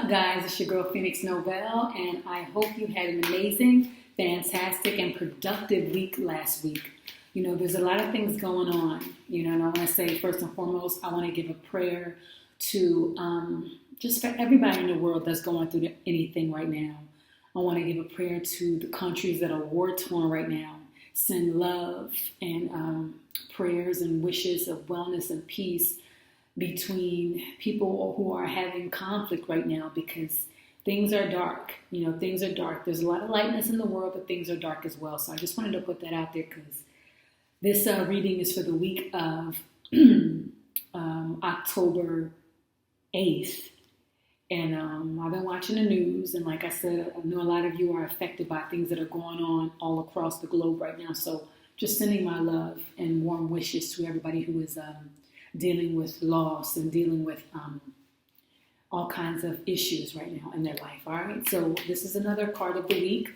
up, guys? It's your girl, Phoenix Novell, and I hope you had an amazing, fantastic, and productive week last week. You know, there's a lot of things going on, and I want to say, first and foremost, I want to give a prayer to just for everybody in the world that's going through anything right now. I want to give a prayer to the countries that are war-torn right now. Send love and prayers and wishes of wellness and peace between people who are having conflict right now, because things are dark. Things are dark. There's a lot of lightness in the world, but things are dark as well. So I just wanted to put that out there, because this reading is for the week of October 8th. And I've been watching the news, and like I said, I know a lot of you are affected by things that are going on all across the globe right now. So just sending my love and warm wishes to everybody who is dealing with loss and dealing with all kinds of issues right now in their life. All right, so this is another card of the week.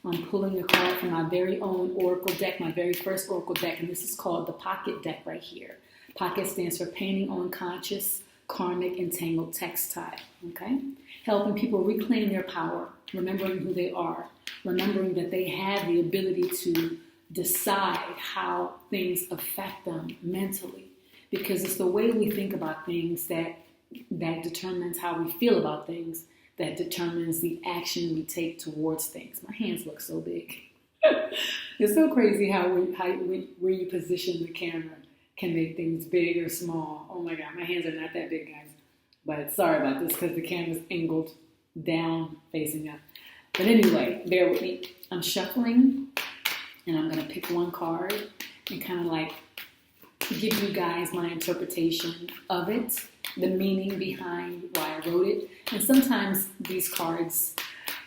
I'm pulling a card from my very own Oracle deck, my very first Oracle deck, and this is called the P.O.C.K.E.T Deck right here. P.O.C.K.E.T stands for Painting Unconscious Karmic Entangled Text Tie, okay? Helping people reclaim their power, remembering who they are, remembering that they have the ability to decide how things affect them mentally, because it's the way we think about things that determines how we feel about things, that determines the action we take towards things. My hands look so big. It's so crazy how where you position the camera can make things big or small. Oh my God, my hands are not that big, guys. But sorry about this, because the camera's angled down, facing up. But anyway, bear with me. I'm shuffling, and I'm going to pick one card and kind of like give you guys my interpretation of it, the meaning behind why I wrote it. And sometimes these cards,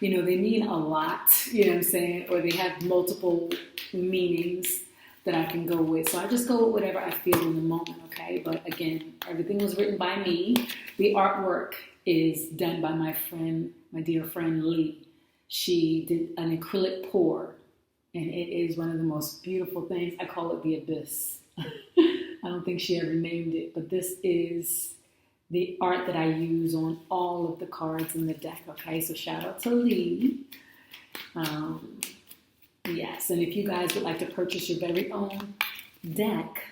they mean a lot, you know what I'm saying? Or they have multiple meanings that I can go with. So I just go with whatever I feel in the moment, okay? But again, everything was written by me. The artwork is done by my dear friend Lee. She did an acrylic pour, and it is one of the most beautiful things. I call it the abyss. I don't think she ever named it, but this is the art that I use on all of the cards in the deck, okay? So shout out to Lee. Yes, and if you guys would like to purchase your very own deck,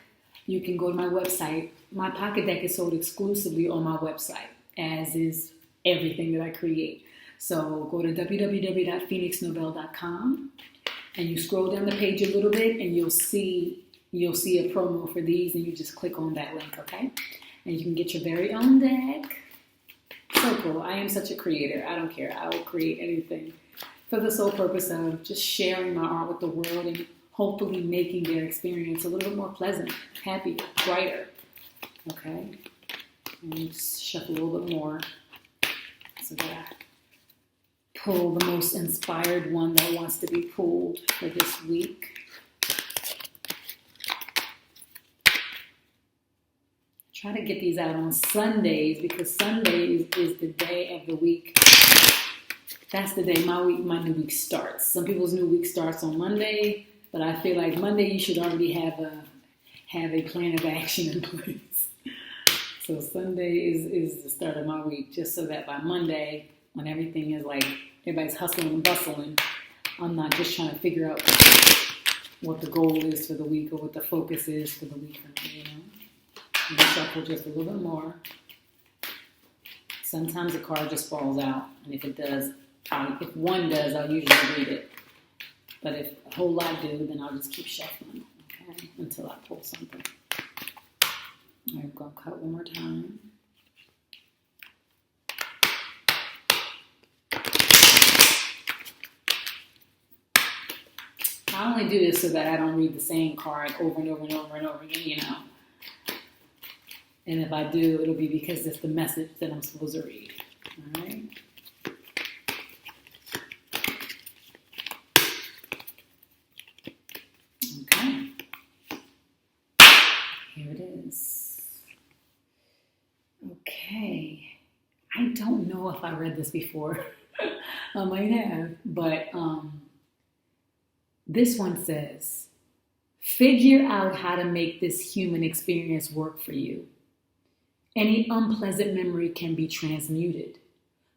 you can go to my website. My P.O.C.K.E.T deck is sold exclusively on my website, as is everything that I create. So go to www.phoenixnovell.com, and you scroll down the page a little bit, and you'll see a promo for these, and you just click on that link, okay? And you can get your very own deck. So cool. I am such a creator. I don't care. I will create anything for the sole purpose of just sharing my art with the world and hopefully making their experience a little bit more pleasant, happier, brighter. Okay? And just shuffle a little bit more so that I pull the most inspired one that wants to be pulled for this week. Try to get these out on Sundays, because Sundays is the day of the week. That's the day my new week starts. Some people's new week starts on Monday, but I feel like Monday you should already have a plan of action in place. So Sunday is the start of my week, just so that by Monday, when everything is like everybody's hustling and bustling, I'm not just trying to figure out what the goal is for the week or what the focus is for the week. I'm gonna shuffle just a little bit more. Sometimes a card just falls out, and if it does, if one does, I'll usually read it. But if a whole lot do, then I'll just keep shuffling, okay, until I pull something. I'm going to cut one more time. I only do this so that I don't read the same card over and over and over and over again, And if I do, it'll be because it's the message that I'm supposed to read, all right? Here it is. Okay. I don't know if I read this before. I might have, but this one says, figure out how to make this human experience work for you. Any unpleasant memory can be transmuted.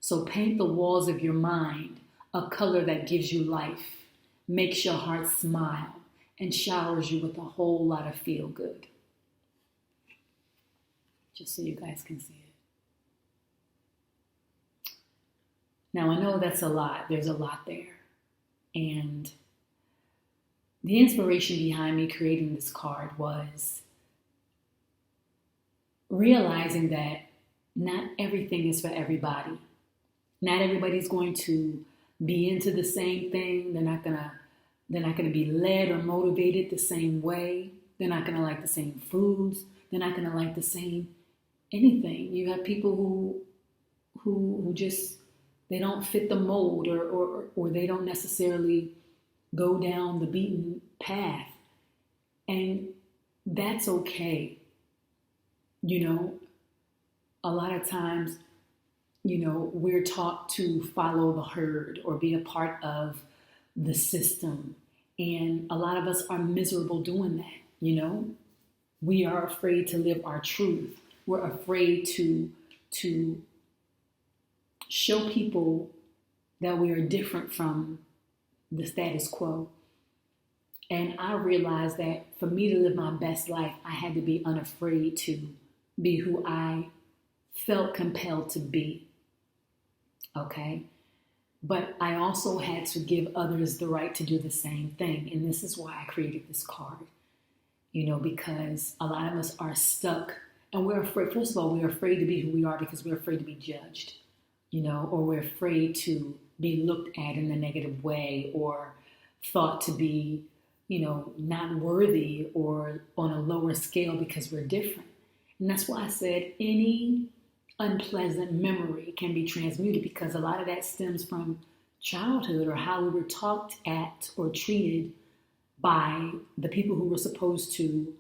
So paint the walls of your mind a color that gives you life, makes your heart smile, and showers you with a whole lot of feel good. Just so you guys can see it. Now I know that's a lot. There's a lot there. And the inspiration behind me creating this card was realizing that not everything is for everybody. Not everybody's going to be into the same thing. They're not gonna be led or motivated the same way. They're not gonna like the same foods. They're not gonna like the same anything. You have people who just they don't fit the mold or they don't necessarily go down the beaten path. And that's okay. A lot of times, we're taught to follow the herd or be a part of the system. And a lot of us are miserable doing that, We are afraid to live our truth. We're afraid to show people that we are different from the status quo. And I realized that for me to live my best life, I had to be unafraid to be who I felt compelled to be. Okay? But I also had to give others the right to do the same thing. And this is why I created this card. Because a lot of us are stuck and we're afraid. First of all, we're afraid to be who we are because we're afraid to be judged, or we're afraid to be looked at in a negative way or thought to be, not worthy or on a lower scale because we're different. And that's why I said any unpleasant memory can be transmuted, because a lot of that stems from childhood or how we were talked at or treated by the people who were supposed to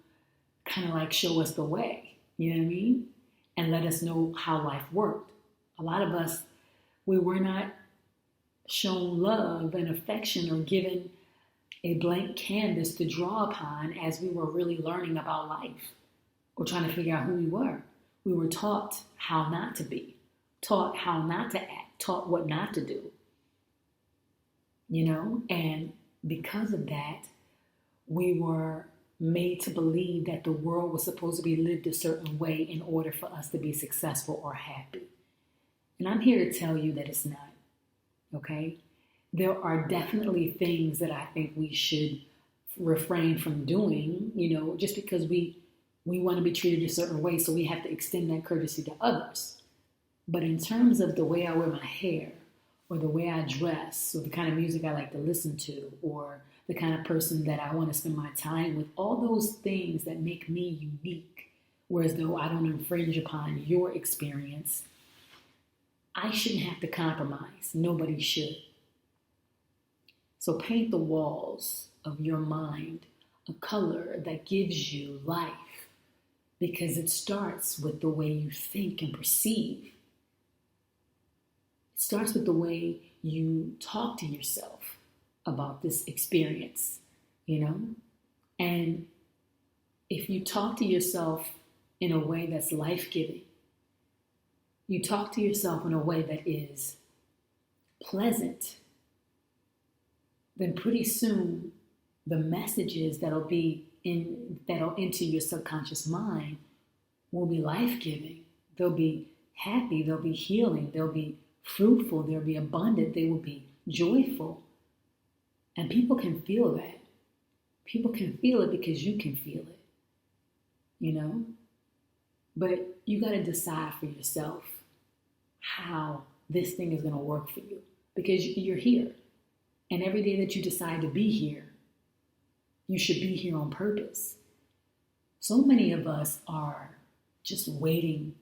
kind of like show us the way, you know what I mean? And let us know how life worked. A lot of us, we were not shown love and affection or given a blank canvas to draw upon as we were really learning about life or trying to figure out who we were. We were taught how not to be, taught how not to act, taught what not to do, and because of that, we were made to believe that the world was supposed to be lived a certain way in order for us to be successful or happy. And I'm here to tell you that it's not, okay? There are definitely things that I think we should refrain from doing, just because we want to be treated a certain way, so we have to extend that courtesy to others. But in terms of the way I wear my hair, or the way I dress, or the kind of music I like to listen to, or the kind of person that I want to spend my time with, all those things that make me unique, whereas though I don't infringe upon your experience, I shouldn't have to compromise. Nobody should. So paint the walls of your mind a color that gives you life, because it starts with the way you think and perceive. It starts with the way you talk to yourself about this experience, And if you talk to yourself in a way that's life-giving, you talk to yourself in a way that is pleasant, then pretty soon the messages that'll enter your subconscious mind will be life-giving. They'll be happy, they'll be healing, they'll be fruitful, they'll be abundant, they will be joyful. And people can feel that. People can feel it because you can feel it, But you got to decide for yourself how this thing is going to work for you, because you're here. And every day that you decide to be here, you should be here on purpose. So many of us are just waiting,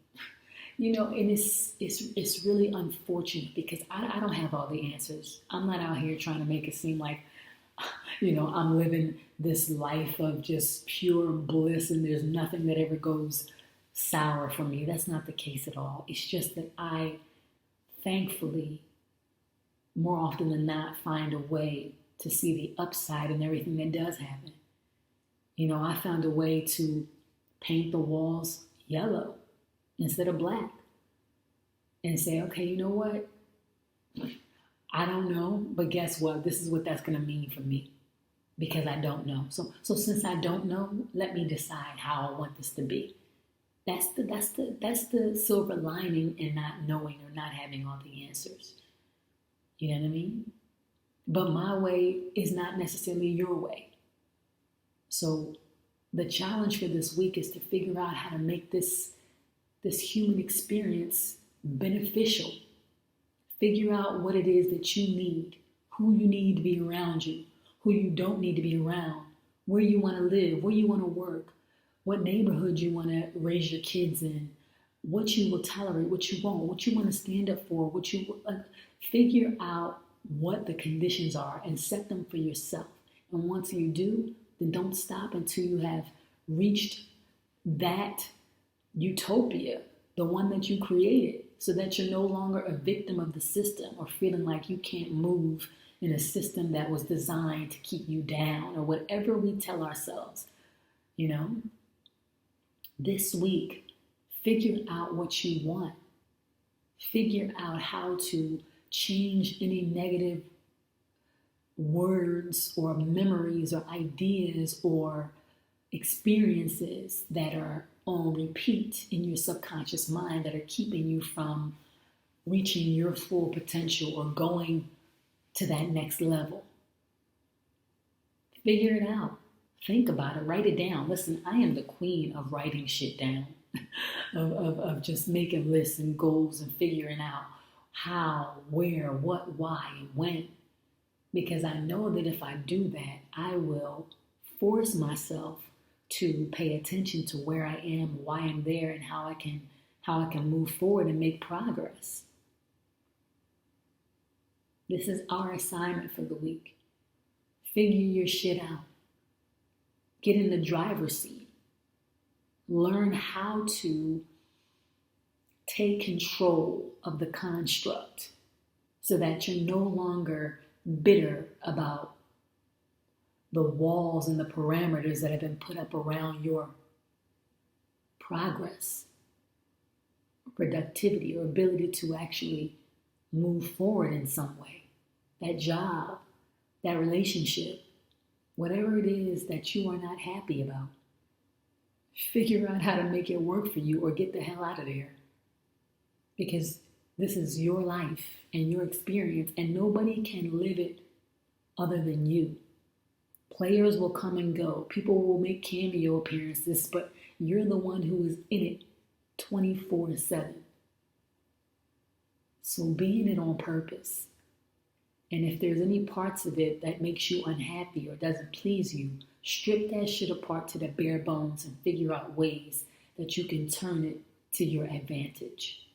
and it's really unfortunate because I don't have all the answers. I'm not out here trying to make it seem like, I'm living this life of just pure bliss and there's nothing that ever goes sour for me. That's not the case at all. It's just that I, thankfully, more often than not, find a way to see the upside in everything that does happen. I found a way to paint the walls yellow instead of black and say, okay, you know what? I don't know, but guess what? This is what that's going to mean for me because I don't know. So since I don't know, let me decide how I want this to be. That's the silver lining in not knowing or not having all the answers. You know what I mean? But my way is not necessarily your way. So the challenge for this week is to figure out how to make this human experience beneficial. Figure out what it is that you need, who you need to be around you, who you don't need to be around, where you want to live, where you want to work, what neighborhood you want to raise your kids in, what you will tolerate, what you won't, what you want to stand up for, figure out what the conditions are and set them for yourself. And once you do, then don't stop until you have reached that utopia, the one that you created, so that you're no longer a victim of the system or feeling like you can't move in a system that was designed to keep you down or whatever we tell ourselves. This week, figure out what you want. Figure out how to change any negative words or memories or ideas or experiences that are on repeat in your subconscious mind that are keeping you from reaching your full potential or going to that next level. Figure it out. Think about it. Write it down. Listen, I am the queen of writing shit down, of just making lists and goals and figuring out how, where, what, why, and when. Because I know that if I do that, I will force myself to pay attention to where I am, why I'm there, and how I can move forward and make progress. This is our assignment for the week. Figure your shit out. Get in the driver's seat. Learn how to take control of the construct so that you're no longer bitter about the walls and the parameters that have been put up around your progress, productivity, or ability to actually move forward in some way. That job, that relationship, whatever it is that you are not happy about, figure out how to make it work for you or get the hell out of there. Because this is your life and your experience, and nobody can live it other than you. Players will come and go. People will make cameo appearances, but you're the one who is in it 24/7. So be in it on purpose. And if there's any parts of it that makes you unhappy or doesn't please you, strip that shit apart to the bare bones and figure out ways that you can turn it to your advantage.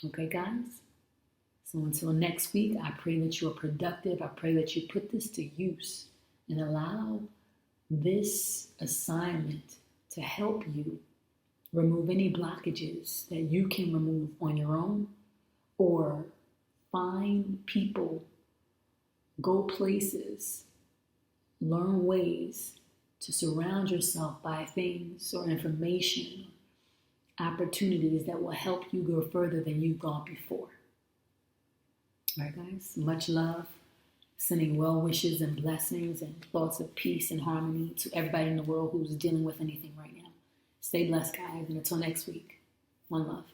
Okay, guys? So until next week, I pray that you are productive. I pray that you put this to use and allow this assignment to help you remove any blockages that you can remove on your own, or find people, go places, learn ways to surround yourself by things or information, opportunities that will help you go further than you've gone before. All right, guys, much love. Sending well wishes and blessings and thoughts of peace and harmony to everybody in the world who's dealing with anything right now. Stay blessed, guys, and until next week, one love.